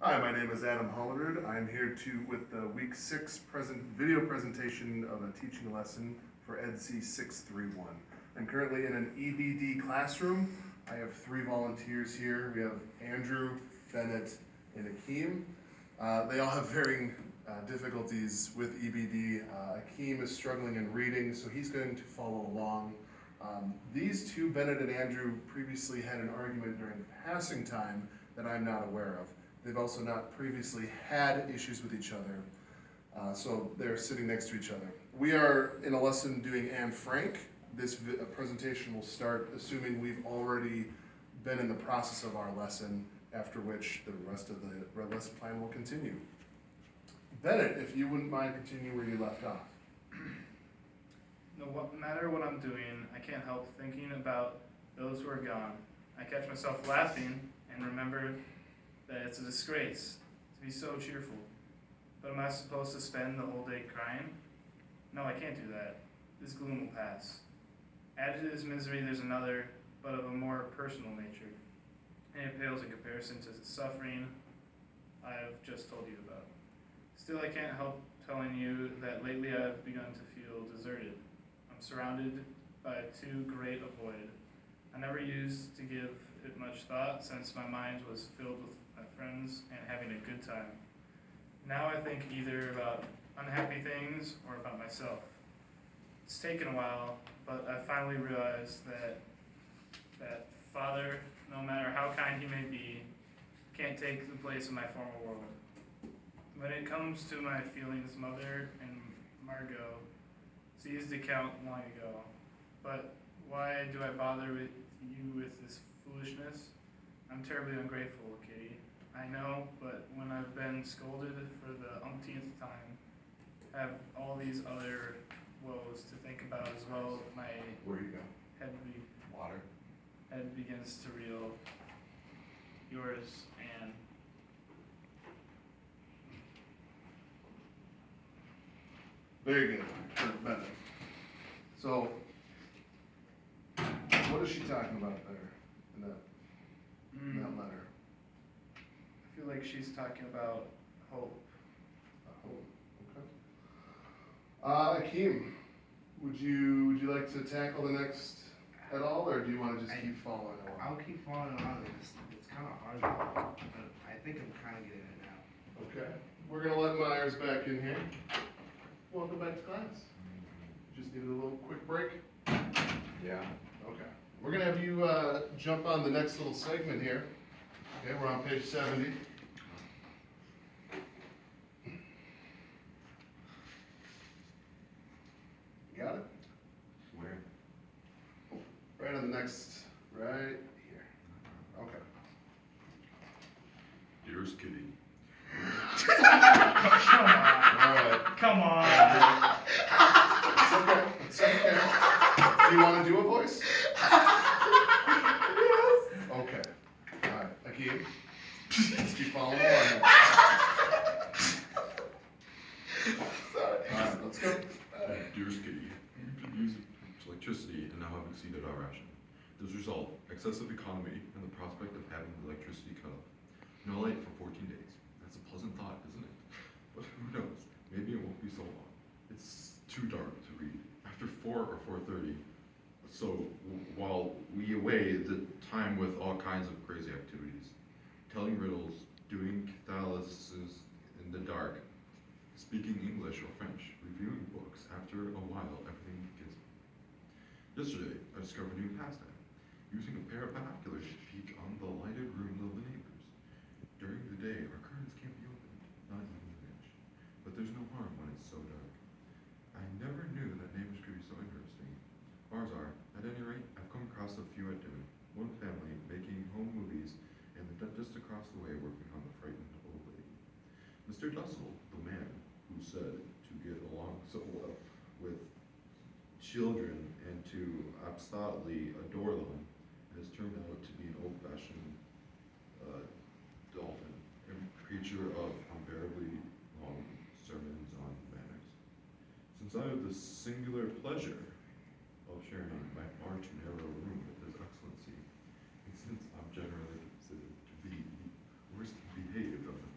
Hi, my name is Adam Hollard. I'm here with the week 6 video presentation of a teaching lesson for EDC 631. I'm currently in an EBD classroom. I have 3 volunteers here. We have Andrew, Bennett, and Akeem. They all have varying difficulties with EBD. Akeem is struggling in reading, so he's going to follow along. These two, Bennett and Andrew, previously had an argument during passing time that I'm not aware of. They've also not previously had issues with each other, so they're sitting next to each other. We are in a lesson doing Anne Frank. This presentation will start assuming we've already been in the process of our lesson, after which the rest of the lesson plan will continue. Bennett, if you wouldn't mind continuing where you left off. No matter what I'm doing, I can't help thinking about those who are gone. I catch myself laughing and remember that it's a disgrace to be so cheerful. But am I supposed to spend the whole day crying? No, I can't do that. This gloom will pass. Added to this misery, there's another, but of a more personal nature, and it pales in comparison to the suffering I have just told you about. Still, I can't help telling you that lately I've begun to feel deserted. I'm surrounded by too great a void. I never used to give it much thought since my mind was filled with my friends and having a good time. Now I think either about unhappy things or about myself. It's taken a while, but I finally realized that Father, no matter how kind he may be, can't take the place of my former world. When it comes to my feelings, Mother and Margot ceased to count long ago. But why do I bother with you with this foolishness? I'm terribly ungrateful, Kitty. I know, but when I've been scolded for the umpteenth time, have all these other woes to think about as well. My Where you go? Water. head begins to reel. Yours, Anne. Very good, Bennett. So, what is she talking about there in that letter? I feel like she's talking about hope. Okay. Akeem, would you like to tackle the next at all, or do you want to just keep following along? I'll keep following along. It's kind of hard, but I think I'm kind of getting it now. Okay. We're gonna let Myers back in here. Welcome back to class. Just needed a little quick break. Yeah. Okay. We're gonna have you jump on the next little segment here. Okay, we're on page 70. Got it? Where? Right on the next, right here. Okay. Dearest Kitty. Come on. All right. Come on. It's okay. It's okay. Do you want to do a voice? Yes. Okay. All right. Akeem, let's keep following along. All right, let's go. Dearest Kitty, you could use electricity and now have exceeded our ration. As a result, excessive economy and the prospect of having the electricity cut off. No light for 14 days. That's a pleasant thought, isn't it? But who knows? Maybe it won't be so long. It's too dark to read. After 4 or 4:30, so while we away the time with all kinds of crazy activities, telling riddles, doing catalysis in the dark, speaking English or French, reviewing books. After a while, everything gets. Yesterday, I discovered a new pastime, using a pair of binoculars to peek on the lighted rooms of the neighbors. During the day, our curtains can't be opened, not even an inch. But there's no harm when it's so dark. I never knew that neighbors could be so interesting. Ours are. At any rate, I've come across a few at dinner. One family making home movies, and the dentist across the way working on the frightened old lady. Mr. Dussel, the man who said to get along so well with children and to absolutely adore them, has turned out to be an old-fashioned dolphin, a creature of unbearably long sermons on manners. Since I have the singular pleasure of sharing my far too narrow room with His Excellency, and since I'm generally considered to be the worst behaved of the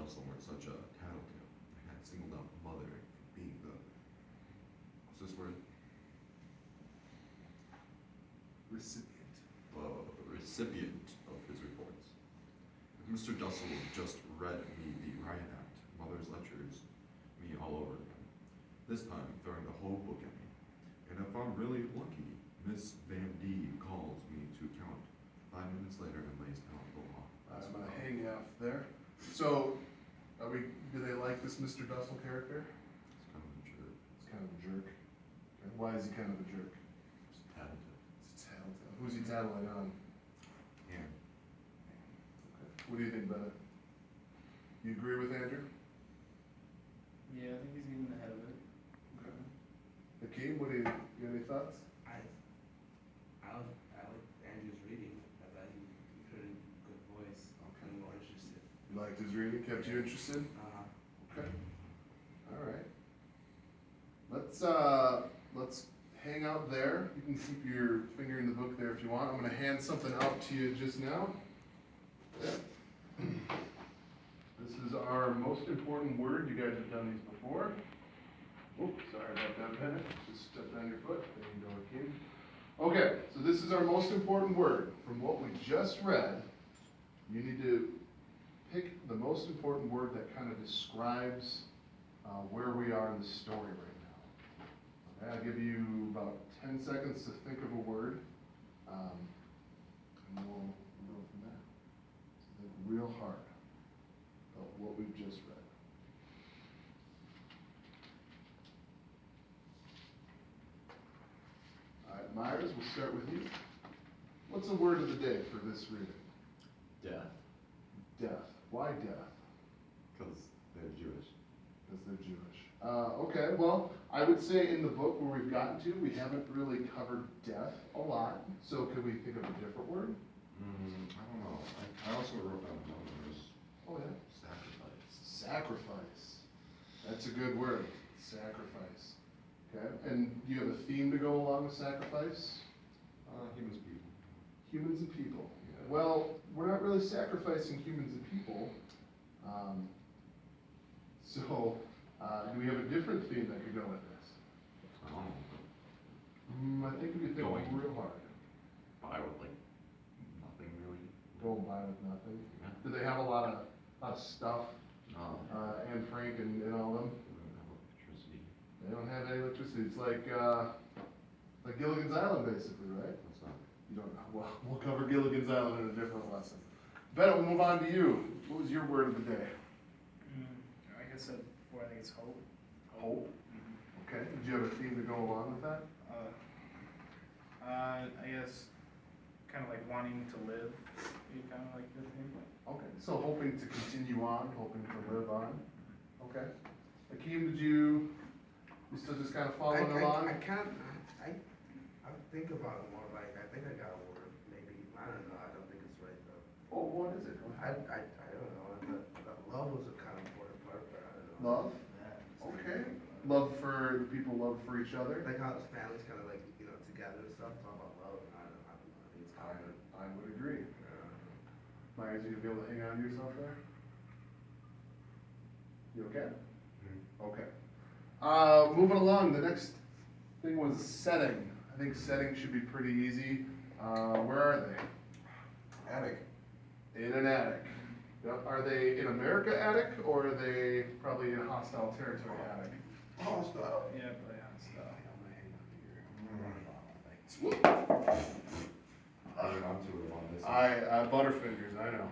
Dussel weren't such a tattletale and had singled out Mother for being what's this word? Recipient. Recipient of his reports. If Mr. Dussel just read me the Riot Act, Mother's lectures, me all over again, this time throwing the whole book at me. And if I'm really lucky, Miss Van D calls me to account 5 minutes later and lays down the law. I'm gonna hang you off there. So, do they like this Mr. Dussel character? It's kind of a jerk. He's kind of a jerk. Okay, why is he kind of a jerk? Just talented. He's tattletale. Who's he tattling on? And Okay. What do you think, Bennett? You agree with Andrew? Yeah, I think he's getting ahead of it. Okay. Hakeem, you got any thoughts? I like Andrew's reading. I thought he put in good voice. Okay. I'm more interested. You liked his reading, kept you interested? Okay. All right. Let's hang out there. You can keep your finger in the book there if you want. I'm gonna hand something out to you just now. This is our most important word. You guys have done these before. Oops, sorry about that, Bennett. Just stepped on your foot. There you go, Hakeem. Okay, so this is our most important word. From what we just read, you need to pick the most important word that kind of describes where we are in the story right now. Okay, I'll give you about 10 seconds to think of a word, and we'll go from there. So think real hard about what we've just read. All right, Myers, we'll start with you. What's the word of the day for this reading? death, Death. Why death? because they're Jewish. Because they're Jewish. Okay, well, I would say in the book where we've gotten to, we haven't really covered death a lot. So could we think of a different word? I don't know. I also wrote down numbers. Oh, yeah. Sacrifice. Sacrifice. That's a good word. Sacrifice. Okay, and do you have a theme to go along with sacrifice? Humans, people. Humans and people. Yeah. Well, we're not really sacrificing humans and people. So, do we have a different theme that could go with this? I don't know. I think we could think Going. real hard. Buy with like nothing really. Go and buy with nothing. Yeah. Do they have a lot of stuff, No. Anne Frank and all them? We don't have electricity. They don't have any electricity. It's like Gilligan's Island, basically, right? That's not. You don't know. Well, we'll cover Gilligan's Island in a different lesson. Bennett, we'll move on to you. What was your word of the day? Like I said before, I think it's hope. Hope. Okay. Did you have a theme to go along with that? I guess kind of like wanting to live, be kind of like the thing. Okay. So hoping to continue on, hoping to live on. Okay. Hakeem, you still just kind of following along? I think about it more like, I think I got a word, maybe, I don't know, I don't think it's right though. Oh, what is it? I don't know, the love was a kind of important part, but I don't know. Love? Yeah. Okay. Love for the people, love for each other. Like how the family's kind of like, together and stuff, it's all about love, and I don't know, I think it's kind of. I would agree. Myers, you gonna be able to hang on to yourself there? You okay? Okay. Moving along, the next thing was setting. I think setting should be pretty easy. Where are they? Attic. In an attic. Yep. Are they in America attic, or are they probably in hostile territory attic? Hostile. Yeah, but yeah, stuff. Hang on to it on this. Butterfingers, I know.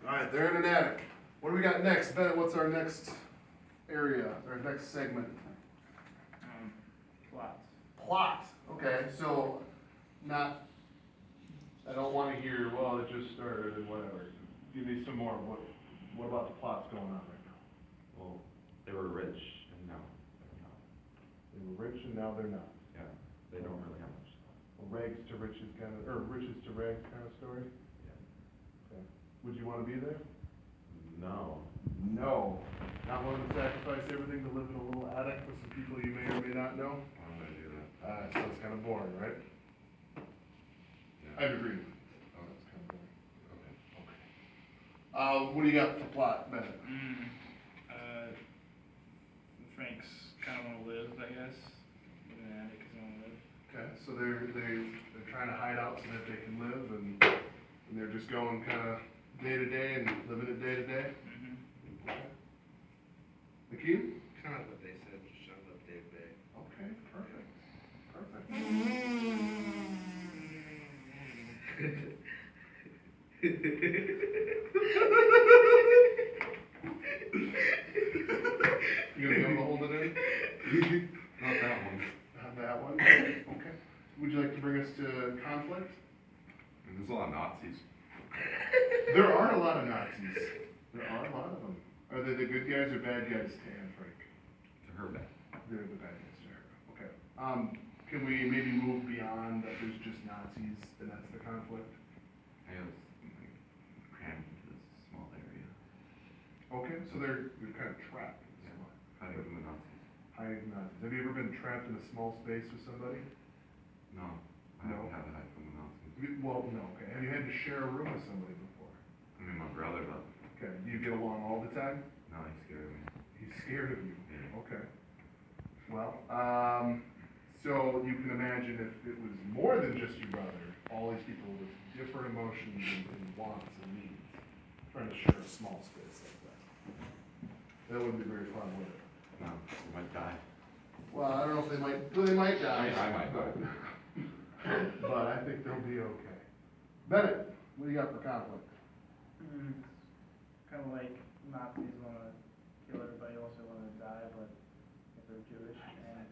Alright, they're in an attic. What do we got next? Bennett, what's our next area, our next segment? Plot. Plot. Okay, so I don't wanna hear, well, it just started and whatever. Give me some more. What about the plots going on right now? Well, they were rich and now they're not. They were rich and now they're not. Yeah, they don't really have much stuff. A rags to riches kind of, or riches to rags kind of story? Yeah. Okay. Would you wanna be there? No. No. Not willing to sacrifice everything to live in a little attic with some people you may or may not know? I'm gonna do that. Sounds kind of boring, right? Yeah. I'd agree. Oh, That's kind of boring. okay. Okay. What do you got for plot, Bennett? Frank's kind of want to live, I guess. In an attic 'cause they want to live. Okay, so they're trying to hide out so that they can live, and they're just going kind of day to day and living it day to day. McKee? Kind of what they said, just trying to live day to day. Okay, perfect, perfect. You gonna be able to hold it in? Not that one. Not that one? Okay. Would you like to bring us to conflict? And there's a lot of Nazis. There are a lot of Nazis. There are a lot of them. Are they the good guys or bad guys to Anne Frank? To her back. They're the bad guys to her. Okay. Can we maybe move beyond that there's just Nazis and that's the conflict? I was like crammed into this small area, Okay, so they're kind of trapped. Yeah. hiding from the Nazis. Hiding from Nazis. Have you ever been trapped in a small space with somebody? No, I No? haven't had to hide from the Nazis. Well, no, okay. Have you had to share a room with somebody before? I mean, my brother does. Okay. Do you get along all the time? No, he's scared of me. He's scared of you. Yeah. Okay. Well, so you can imagine if it was more than just your brother, all these people with different emotions and wants and needs, trying to share a small space like that. That wouldn't be very fun, would it? No, he might die. Well, I don't know if they might die. I might die. But I think they'll be okay. Bennett, what do you got for conflict? Kind of like Nazis want to kill everybody, also want to die, but if they're Jewish, and